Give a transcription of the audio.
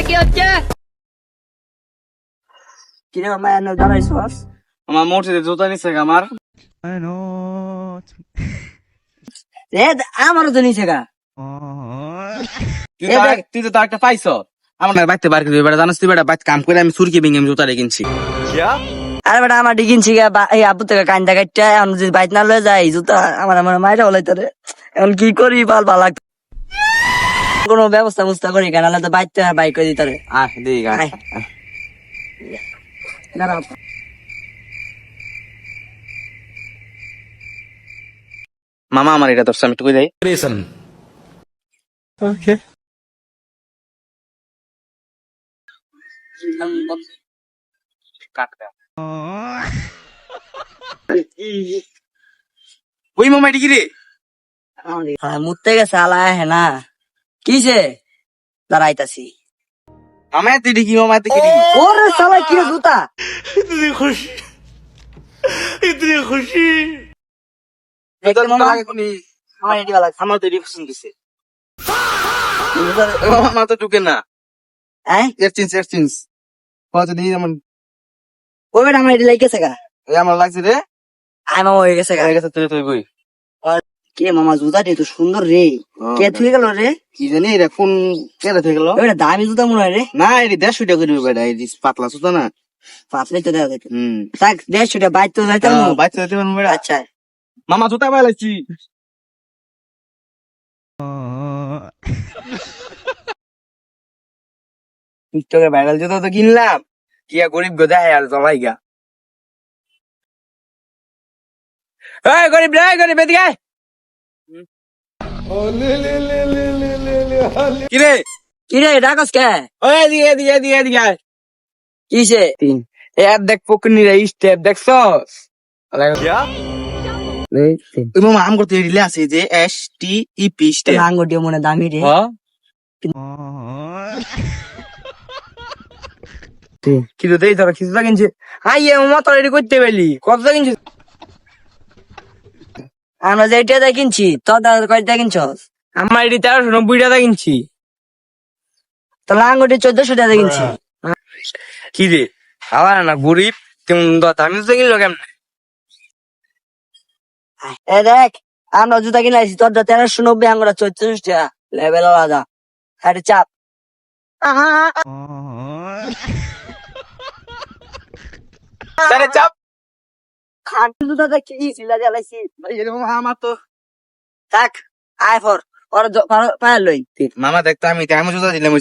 কি হচ্ছে? কিরে মামা এনে দাঁড়াইছস? আমার মসজিদে জুতা নিছে আমার এ আমারও তো নিছে গা। এ দেখ। তুই তো তার একটা পাইছ আমার বাইতে বার করে বেটা জানিস তুই বেটা বাইতে কাম করে আমি সুরকি ভেঙে আমি জুতা কিনছি আরে বেটা আমার কিনছি গা এই আব্বু থেকে কান্দা কাটটা এখন যদি বাইক না লয়ে যাই জুতা আমার মাইরা হলাই তোরে এখন কি করি ভাল ভাল লাগতো কোনো ব্যবস্থা মুস্তা করি কেন নাহলে তো বাইকটা বাইক করে দিতারে আহ দিক আয়। দাঁড়া মামা আমার এটা দর্শন আমি একটু কই যাই ওই মামা এটা কি রে মুততে গেছে আলা হ্যাঁ না কিসে দাঁড়াইতাছি মামা এত কি মামা এত কি ওরে সালা কি রে জুতা তোর মামা আগে কোনি আমার এটি ভালো লাগছে আমার তো এটি পছন্দ দিছে মামা তো ঢুকে না হ্যাঁ এক্সচেঞ্জ কত দিই যেমন ওই বেটা আমার এটি লাগছে গা এই আমার লাগছে রে আয় মামা হয়ে গেছে গা হয়ে গেছে তুই তুই বই কে মামা জুতাটি তো সুন্দর রে কে থুয়ে গেল রে কি জানি এটা কোন কেটে থেকে গেল ওই বেটা দামি জুতা মনে হয় রে না এটি 150 টাকা করবে বেটা এই পাতলা সুতা না পাতলাই তো দেওয়া যেত হুম থাক 150 টাকা বাইর তো যাইতাম না। বাচ্চা দিতে পারবো বেটা আচ্ছা মামা জুতা পাইলাইছি টিকটকে ভাইরাল জুতা তো কিনলাম কি আর গরিব গোদায় আর জমাই গা এই গরিব রে গরিব এদিকে আয়। কি রে কি রে ডাকস কে ওই এদিকে এদিকে এদিকে এদিকে আয়। কিসে এর দেখ পকনিরা স্টেপ দেখছস ওই মামা আম করতে রিলে আছে যে STEP স্টেপ আঙ্গুটিও মনে দামি রে কিন্তু দেই ধরো কিছুটা কিনছে হাই মামা তোর এটি করতে পেলি কতটা কিনছিস আমরা যে এটা কিনছি তোর দাদা কয়টা কিনছস আমার এটি 1390 টাকা কিনছি তাহলে আঙ্গুটি 1400 টাকা কিনছি কি রে আবার না গরিব তেমন দামি তো কিনলো কেমন এ দেখ আমরা জুতা কিনে আইছি তোর 1390 আঙ্গুরা 1400 টাকা লেভেল আলাদা আরে চাপ তারে চাপ খান্টি জুতা কি সিলা জ্বালাইছি আমার তো থাক আয় ফর ওর পায়ে লই মামা দেখতো আমি জুতা দিলাম